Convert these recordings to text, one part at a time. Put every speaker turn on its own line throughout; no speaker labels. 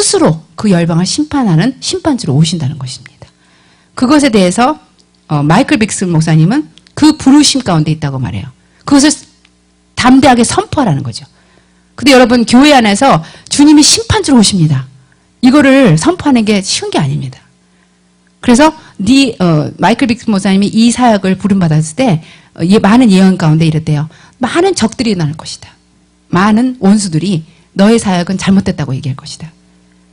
스스로 그 열방을 심판하는 심판주로 오신다는 것입니다. 그것에 대해서 마이클 빅슨 목사님은 그 부르심 가운데 있다고 말해요. 그것을 담대하게 선포하라는 거죠. 근데 여러분, 교회 안에서 주님이 심판주로 오십니다. 이거를 선포하는 게 쉬운 게 아닙니다. 그래서 마이클 빅슨 목사님이 이 사역을 부름받았을 때 많은 예언 가운데 이랬대요. 많은 적들이 일어날 것이다. 많은 원수들이 너의 사역은 잘못됐다고 얘기할 것이다.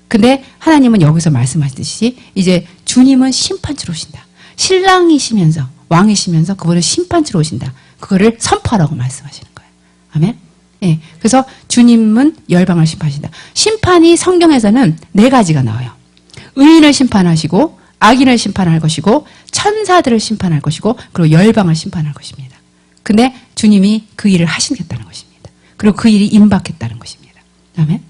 근데 하나님은 여기서 말씀하시듯이 이제 주님은 심판주로 오신다. 신랑이시면서 왕이시면서 그분은 심판주로 오신다. 그거를 선포하라고 말씀하시는 거예요. 아멘. 예. 그래서 주님은 열방을 심판하신다. 심판이 성경에서는 4가지가 나와요. 의인을 심판하시고 악인을 심판할 것이고 천사들을 심판할 것이고 그리고 열방을 심판할 것입니다. 근데 주님이 그 일을 하시겠다는 것입니다. 그리고 그 일이 임박했다는 것입니다. 아멘.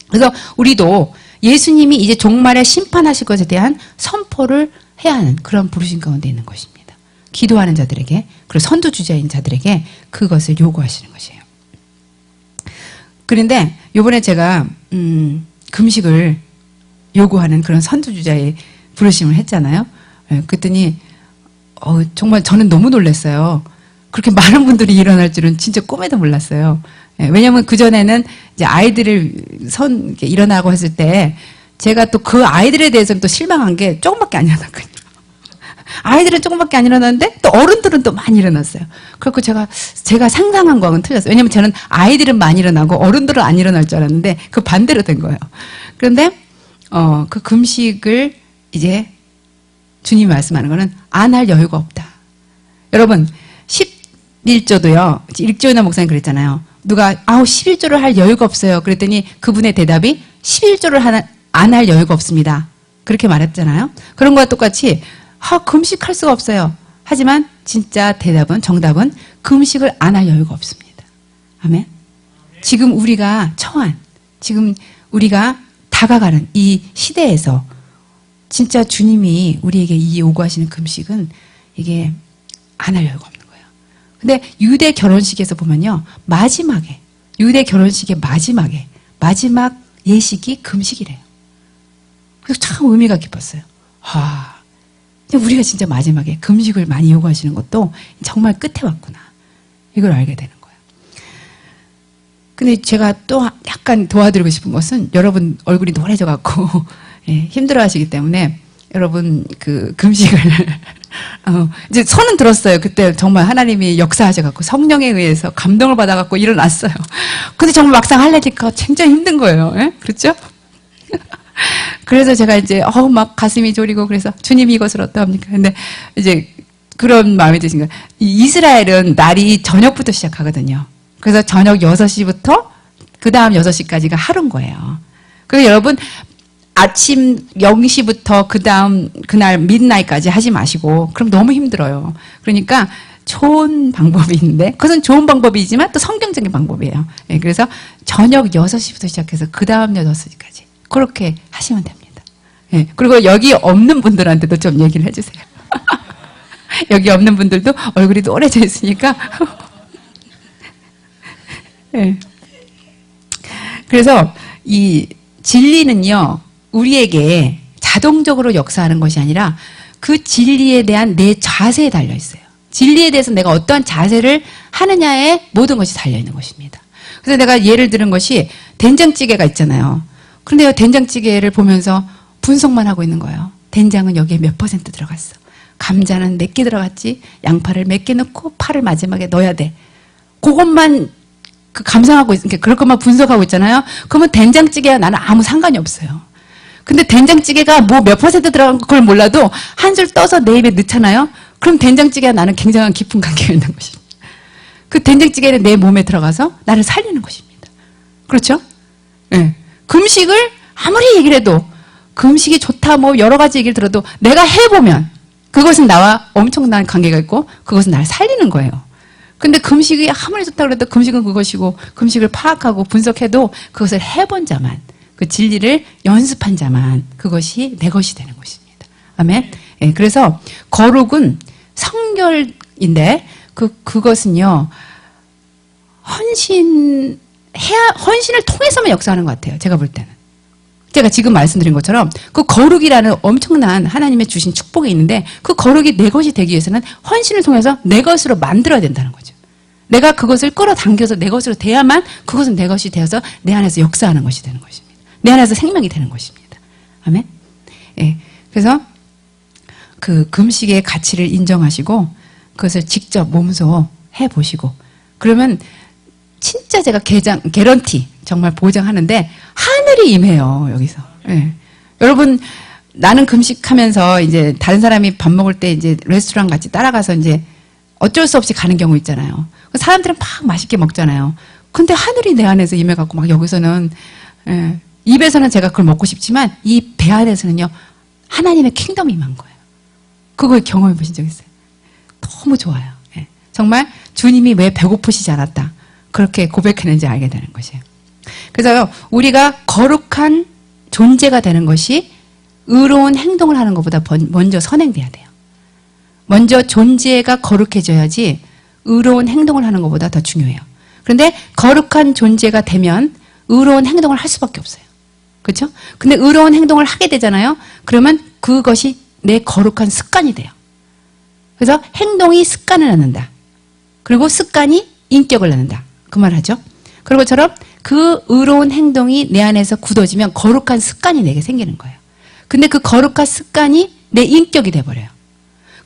그래서 우리도 예수님이 이제 종말에 심판하실 것에 대한 선포를 해야 하는 그런 부르심 가운데 있는 것입니다. 기도하는 자들에게, 그리고 선두주자인 자들에게 그것을 요구하시는 것이에요. 그런데 요번에 제가 금식을 요구하는 그런 선두주자의 부르심을 했잖아요. 그랬더니 정말 저는 너무 놀랐어요. 그렇게 많은 분들이 일어날 줄은 진짜 꿈에도 몰랐어요. 왜냐하면 그전에는 이제 아이들을 이렇게 일어나고 했을 때 제가 또 그 아이들에 대해서는 또 실망한 게 조금밖에 안 일어났거든요. 아이들은 조금밖에 안 일어났는데 또 어른들은 또 많이 일어났어요. 그래서 제가 상상한 거하고는 틀렸어요. 왜냐하면 저는 아이들은 많이 일어나고 어른들은 안 일어날 줄 알았는데 그 반대로 된 거예요. 그런데 그 금식을 이제 주님이 말씀하는 거는 안 할 여유가 없다. 여러분 11조도요. 일조이나 목사님 그랬잖아요. 누가 11조를 할 여유가 없어요. 그랬더니 그분의 대답이 11조를 안 할 여유가 없습니다. 그렇게 말했잖아요. 그런 거와 똑같이 금식할 수가 없어요. 하지만 진짜 정답은 금식을 안 할 여유가 없습니다. 아멘. 지금 우리가 지금 우리가 다가가는 이 시대에서 진짜 주님이 우리에게 이 요구하시는 금식은 이게 안 할 여유가 없는 거예요. 근데 유대 결혼식에서 보면요. 유대 결혼식의 마지막 예식이 금식이래요. 그래서 참 의미가 깊었어요. 우리가 진짜 마지막에 금식을 많이 요구하시는 것도 정말 끝에 왔구나. 이걸 알게 되는 거예요. 근데 제가 또 약간 도와드리고 싶은 것은 여러분 얼굴이 노래져갖고 힘들어 하시기 때문에 여러분 그 금식을 이제 손은 들었어요. 그때 정말 하나님이 역사하셔갖고 성령에 의해서 감동을 받아갖고 일어났어요. 근데 정말 막상 하려니까 굉장히 힘든 거예요. 그렇죠? 그래서 제가 이제 막 가슴이 졸이고 그래서 주님이 이것을 어떠합니까? 근데 이제 그런 마음이 드신 거예요. 이스라엘은 날이 저녁부터 시작하거든요. 그래서 저녁 6시부터 그 다음 6시까지가 하루인 거예요. 그래서 여러분 아침 0시부터 그 다음 그날 midnight까지 하지 마시고 그럼 너무 힘들어요. 그러니까 좋은 방법이 있는데 그것은 좋은 방법이지만 또 성경적인 방법이에요. 그래서 저녁 6시부터 시작해서 그 다음 6시까지 그렇게 하시면 됩니다. 그리고 여기 없는 분들한테도 좀 얘기를 해주세요. 여기 없는 분들도 얼굴이 노래져 있으니까 그래서 이 진리는요 우리에게 자동적으로 역사하는 것이 아니라 그 진리에 대한 내 자세에 달려 있어요. 진리에 대해서 내가 어떠한 자세를 하느냐에 모든 것이 달려 있는 것입니다. 그래서 내가 예를 들은 것이 된장찌개가 있잖아요. 그런데 된장찌개를 보면서 분석만 하고 있는 거예요. 된장은 여기에 몇 % 들어갔어. 감자는 몇 개 들어갔지. 양파를 몇 개 넣고 파를 마지막에 넣어야 돼. 그것만 감상하고 그럴 것만 분석하고 있잖아요. 그러면 된장찌개와 나는 아무 상관이 없어요. 근데 된장찌개가 뭐 몇 % 들어간 걸 몰라도 한술 떠서 내 입에 넣잖아요. 그럼 된장찌개와 나는 굉장한 깊은 관계가 있는 것입니다. 그 된장찌개는 내 몸에 들어가서 나를 살리는 것입니다. 그렇죠? 금식을 아무리 얘기를 해도 금식이 좋다 뭐 여러 가지 얘기를 들어도 내가 해보면 그것은 나와 엄청난 관계가 있고 그것은 나를 살리는 거예요. 근데 금식이 아무리 좋다고 해도 금식은 그것이고 금식을 파악하고 분석해도 그것을 해본 자만 그 진리를 연습한 자만 그것이 내 것이 되는 것입니다. 아멘. 그래서 거룩은 성결인데 그것은요 헌신을 통해서만 역사하는 것 같아요. 제가 볼 때는 제가 지금 말씀드린 것처럼 그 거룩이라는 엄청난 하나님의 주신 축복이 있는데 그 거룩이 내 것이 되기 위해서는 헌신을 통해서 내 것으로 만들어야 된다는 거죠. 내가 그것을 끌어당겨서 내 것으로 돼야만 그것은 내 것이 되어서 내 안에서 역사하는 것이 되는 것입니다. 내 안에서 생명이 되는 것입니다. 아멘? 예. 그래서 그 금식의 가치를 인정하시고 그것을 직접 몸소 해보시고 그러면 진짜 제가 개런티 정말 보장하는데 하늘이 임해요 여기서. 예. 여러분 나는 금식하면서 이제 다른 사람이 밥 먹을 때 이제 레스토랑 같이 따라가서 이제 어쩔 수 없이 가는 경우 있잖아요. 사람들은 막 맛있게 먹잖아요. 근데 하늘이 내 안에서 임해갖고 막 여기서는 예. 입에서는 제가 그걸 먹고 싶지만 이 배 안에서는요 하나님의 킹덤이 임한 거예요. 그걸 경험해 보신 적 있어요? 너무 좋아요. 예. 정말 주님이 왜 배고프시지 않았다. 그렇게 고백했는지 알게 되는 것이에요. 그래서 우리가 거룩한 존재가 되는 것이 의로운 행동을 하는 것보다 먼저 선행돼야 돼요. 먼저 존재가 거룩해져야지 의로운 행동을 하는 것보다 더 중요해요. 그런데 거룩한 존재가 되면 의로운 행동을 할 수밖에 없어요. 그렇죠? 근데 의로운 행동을 하게 되잖아요. 그러면 그것이 내 거룩한 습관이 돼요. 그래서 행동이 습관을 낳는다. 그리고 습관이 인격을 낳는다. 그 말 하죠. 그런 것처럼 그 의로운 행동이 내 안에서 굳어지면 거룩한 습관이 내게 생기는 거예요. 근데 그 거룩한 습관이 내 인격이 돼버려요.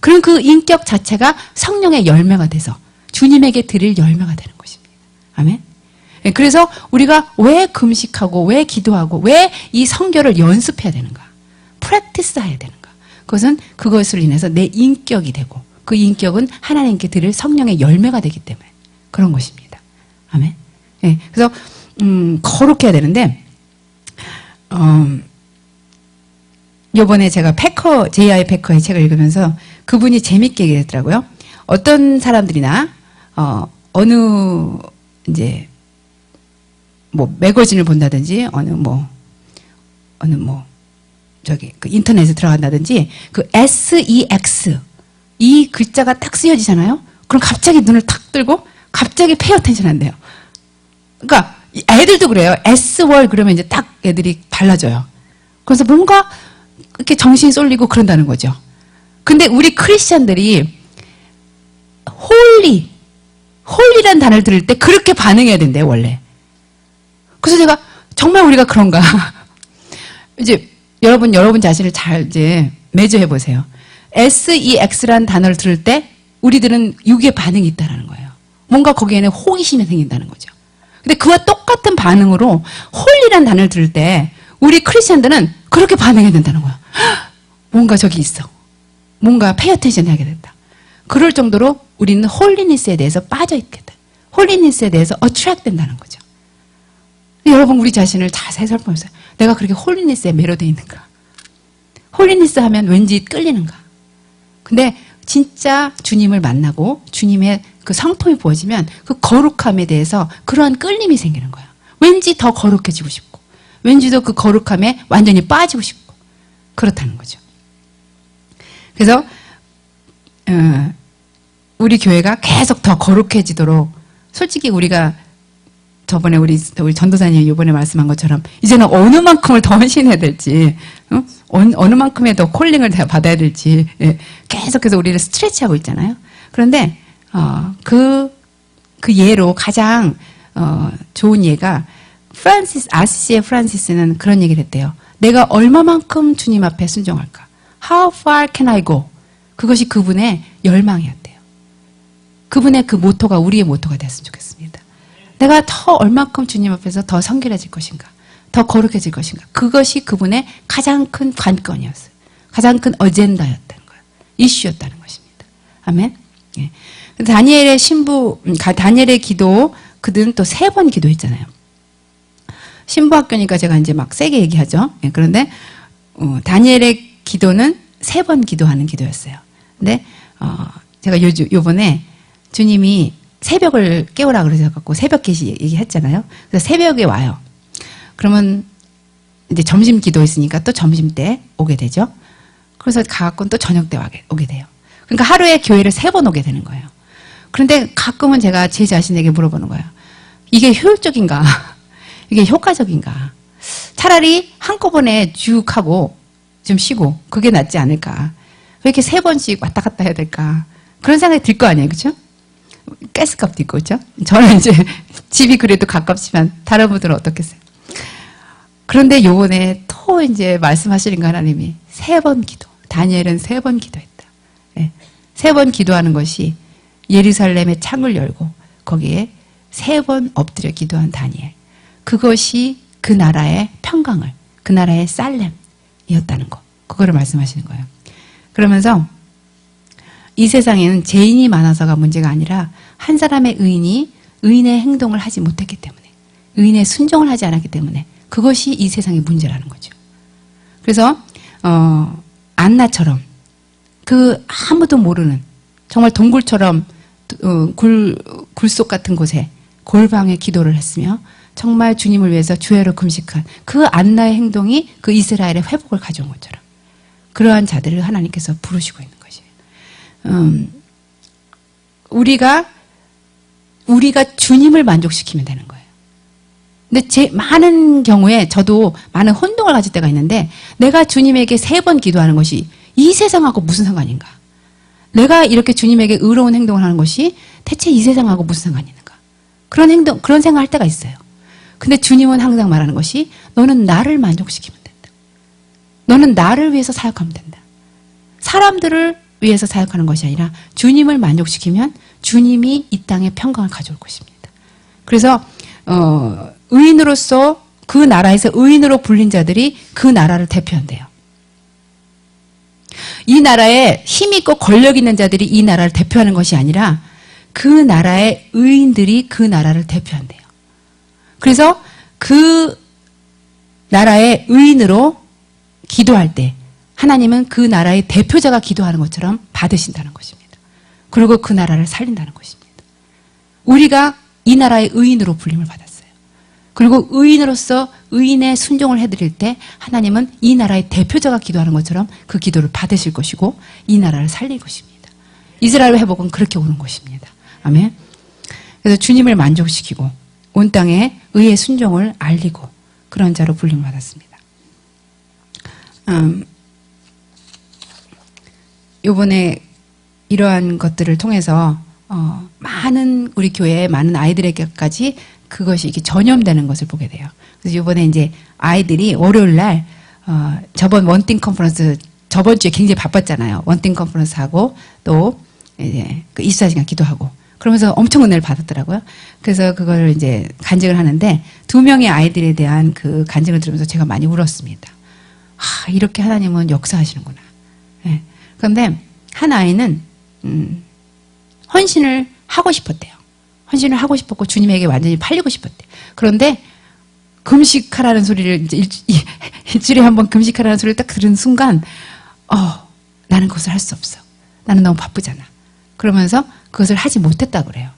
그럼 그 인격 자체가 성령의 열매가 돼서 주님에게 드릴 열매가 되는 것입니다. 아멘. 그래서 우리가 왜 금식하고 왜 기도하고 왜 이 성결을 연습해야 되는가? 프랙티스 해야 되는가? 그것은 그것을 인해서 내 인격이 되고 그 인격은 하나님께 드릴 성령의 열매가 되기 때문에 그런 것입니다. 아멘. 네, 그래서 거룩해야 되는데 요번에 제가 J.I. 패커의 책을 읽으면서 그분이 재밌게 얘기했더라고요. 어떤 사람들이나 어느 이제 뭐 매거진을 본다든지 어느 저기 그 인터넷에 들어간다든지 그 SEX 이 글자가 딱 쓰여지잖아요. 그럼 갑자기 눈을 탁 뜨고 갑자기 페이 어텐션 한대요. 그러니까 애들도 그래요. S월 그러면 이제 딱 애들이 달라져요. 그래서 뭔가 이렇게 정신이 쏠리고 그런다는 거죠. 근데 우리 크리스찬들이 홀리란 단어를 들을 때 그렇게 반응해야 된대요, 원래. 그래서 제가 정말 우리가 그런가? 이제 여러분 자신을 잘 이제 매저해 보세요. SEX라는 단어를 들을 때 우리들은 육의 반응이 있다는 거예요. 뭔가 거기에는 호기심이 생긴다는 거죠. 근데 그와 똑같은 반응으로 홀리라는 단어를 들을 때 우리 크리스천들은 그렇게 반응해야 된다는 거야. 뭔가 저기 있어. 뭔가 페이 어텐션 해야게 된다. 그럴 정도로 우리는 홀리니스에 대해서 빠져있게 돼. 홀리니스에 대해서 어트랙 된다는 거죠. 여러분 우리 자신을 자세히 살펴보세요. 내가 그렇게 홀리니스에 매료되어 있는가? 홀리니스 하면 왠지 끌리는가? 근데 진짜 주님을 만나고 주님의 그 성품이 부어지면 그 거룩함에 대해서 그러한 끌림이 생기는 거야. 왠지 더 거룩해지고 싶고 왠지 더 그 거룩함에 완전히 빠지고 싶고 그렇다는 거죠. 그래서 우리 교회가 계속 더 거룩해지도록 솔직히 우리가 저번에 우리 전도사님이 이번에 말씀한 것처럼 이제는 어느 만큼을 더 헌신해야 될지 어느 만큼의 더 콜링을 받아야 될지 계속해서 우리를 스트레치하고 있잖아요. 그런데 그 예로 가장 좋은 예가 아시시의 프란시스는 그런 얘기를 했대요. 내가 얼마만큼 주님 앞에 순종할까? How far can I go? 그것이 그분의 열망이었대요. 그분의 그 모토가 우리의 모토가 됐으면 좋겠습니다. 내가 더 얼마큼 주님 앞에서 더 성결해질 것인가? 더 거룩해질 것인가? 그것이 그분의 가장 큰 관건이었어요. 가장 큰 어젠다였다는 거예요. 이슈였다는 것입니다. 아멘. 예. 다니엘의 다니엘의 기도, 그들은 또 3번 기도했잖아요. 신부학교니까 제가 이제 막 세게 얘기하죠. 예. 그런데 다니엘의 기도는 3번 기도하는 기도였어요. 근데 제가 요번에 주님이 새벽을 깨우라 그러셔갖고 새벽 계시 얘기했잖아요. 그래서 새벽에 와요. 그러면 이제 점심 기도 있으니까 또 점심 때 오게 되죠. 그래서 가끔 또 저녁 때 오게 돼요. 그러니까 하루에 교회를 3번 오게 되는 거예요. 그런데 가끔은 제가 제 자신에게 물어보는 거예요. 이게 효율적인가? 이게 효과적인가? 차라리 한꺼번에 쭉 하고 좀 쉬고 그게 낫지 않을까. 왜 이렇게 3번씩 왔다 갔다 해야 될까. 그런 생각이 들 거 아니에요. 그죠? 가스값도 있고, 그죠? 저는 이제 집이 그래도 가깝지만 다른 분들은 어떻겠어요? 그런데 요번에 또 이제 말씀하시는 거 하나님이 3번 기도. 다니엘은 3번 기도했다. 네. 3번 기도하는 것이 예루살렘의 창을 열고 거기에 3번 엎드려 기도한 다니엘. 그것이 그 나라의 평강을, 그 나라의 살렘이었다는 거. 그거를 말씀하시는 거예요. 그러면서 이 세상에는 죄인이 많아서가 문제가 아니라 한 사람의 의인이 의인의 행동을 하지 못했기 때문에, 의인의 순종을 하지 않았기 때문에 그것이 이 세상의 문제라는 거죠. 그래서 안나처럼 그 아무도 모르는 정말 동굴처럼 굴속 같은 곳에 골방에 기도를 했으며 정말 주님을 위해서 주야로 금식한 그 안나의 행동이 그 이스라엘의 회복을 가져온 것처럼 그러한 자들을 하나님께서 부르시고 있는 것이에요. 우리가 주님을 만족시키면 되는 거예요. 근데 많은 경우에 저도 많은 혼동을 가질 때가 있는데 내가 주님에게 3번 기도하는 것이 이 세상하고 무슨 상관인가? 내가 이렇게 주님에게 의로운 행동을 하는 것이 대체 이 세상하고 무슨 상관이 있는가? 그런 생각할 때가 있어요. 근데 주님은 항상 말하는 것이 너는 나를 만족시키면 된다. 너는 나를 위해서 사역하면 된다. 사람들을 위해서 사역하는 것이 아니라 주님을 만족시키면 주님이 이 땅에 평강을 가져올 것입니다. 그래서 의인으로서 그 나라에서 의인으로 불린 자들이 그 나라를 대표한대요. 이 나라에 힘 있고 권력 있는 자들이 이 나라를 대표하는 것이 아니라 그 나라의 의인들이 그 나라를 대표한대요. 그래서 그 나라의 의인으로 기도할 때 하나님은 그 나라의 대표자가 기도하는 것처럼 받으신다는 것입니다. 그리고 그 나라를 살린다는 것입니다. 우리가 이 나라의 의인으로 불림을 받았어요. 그리고 의인으로서 의인의 순종을 해드릴 때 하나님은 이 나라의 대표자가 기도하는 것처럼 그 기도를 받으실 것이고 이 나라를 살릴 것입니다. 이스라엘 회복은 그렇게 오는 것입니다. 아멘. 그래서 주님을 만족시키고 온 땅에 의의 순종을 알리고 그런 자로 불림을 받았습니다. 요번에 이러한 것들을 통해서 많은 우리 교회의 많은 아이들에게까지 그것이 이렇게 전염되는 것을 보게 돼요. 그래서 요번에 이제 아이들이 월요일 날 저번 원띵 컨퍼런스 저번 주에 굉장히 바빴잖아요. 원띵 컨퍼런스 하고 또 이제 그 24시간 기도하고 그러면서 엄청 은혜를 받았더라고요. 그래서 그걸 이제 간증을 하는데 2명의 아이들에 대한 그 간증을 들으면서 제가 많이 울었습니다. 이렇게 하나님은 역사하시는구나. 네. 그런데 한 아이는 헌신을 하고 싶었대요. 헌신을 하고 싶었고 주님에게 완전히 팔리고 싶었대요. 그런데 금식하라는 소리를 이제 일주일에 한 번 금식하라는 소리를 딱 들은 순간 나는 그것을 할 수 없어. 나는 너무 바쁘잖아. 그러면서 그것을 하지 못했다 그래요.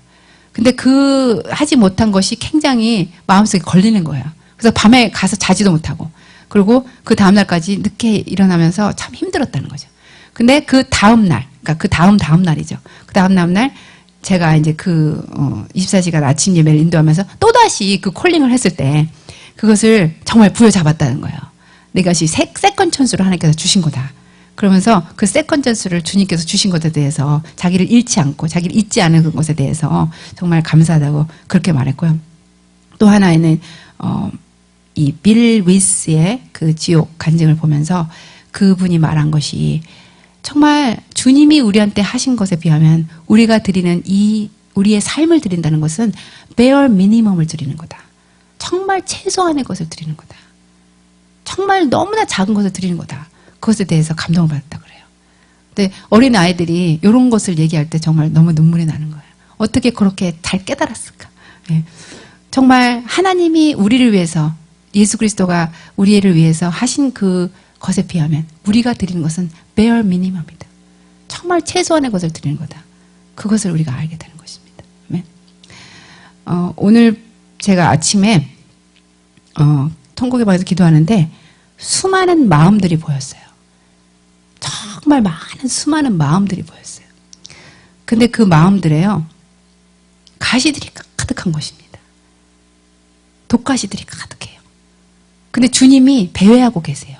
근데 그 하지 못한 것이 굉장히 마음속에 걸리는 거예요. 그래서 밤에 가서 자지도 못하고 그리고 그 다음날까지 늦게 일어나면서 참 힘들었다는 거죠. 근데 그 다음날, 그러니까 그 다음 날이죠. 그 다음날 제가 이제 24시간 아침 예배를 인도하면서 또다시 그 콜링을 했을 때 그것을 정말 부여잡았다는 거예요. 이것이 세컨 찬스로 하나님께서 주신 거다. 그러면서 그 세컨 찬스를 주님께서 주신 것에 대해서 자기를 잃지 않고 자기를 잊지 않은 것에 대해서 정말 감사하다고 그렇게 말했고요. 또 하나에는 이 빌 위스의 그 지옥 간증을 보면서 그분이 말한 것이 정말 주님이 우리한테 하신 것에 비하면 우리가 드리는 우리의 삶을 드린다는 것은 bare minimum을 드리는 거다. 정말 최소한의 것을 드리는 거다. 정말 너무나 작은 것을 드리는 거다. 그것에 대해서 감동을 받았다 그래요. 근데 어린 아이들이 이런 것을 얘기할 때 정말 너무 눈물이 나는 거예요. 어떻게 그렇게 잘 깨달았을까? 네. 정말 하나님이 우리를 위해서 예수 그리스도가 우리를 위해서 하신 그 것에 비하면 우리가 드리는 것은 bare minimum이다. 정말 최소한의 것을 드리는 거다. 그것을 우리가 알게 되는 것입니다. 아멘. 오늘 제가 아침에 통곡의 방에서 기도하는데 수많은 마음들이 보였어요. 정말 많은 수많은 마음들이 보였어요. 근데 그 마음들에요. 가시들이 가득한 것입니다. 독가시들이 가득해요. 근데 주님이 배회하고 계세요.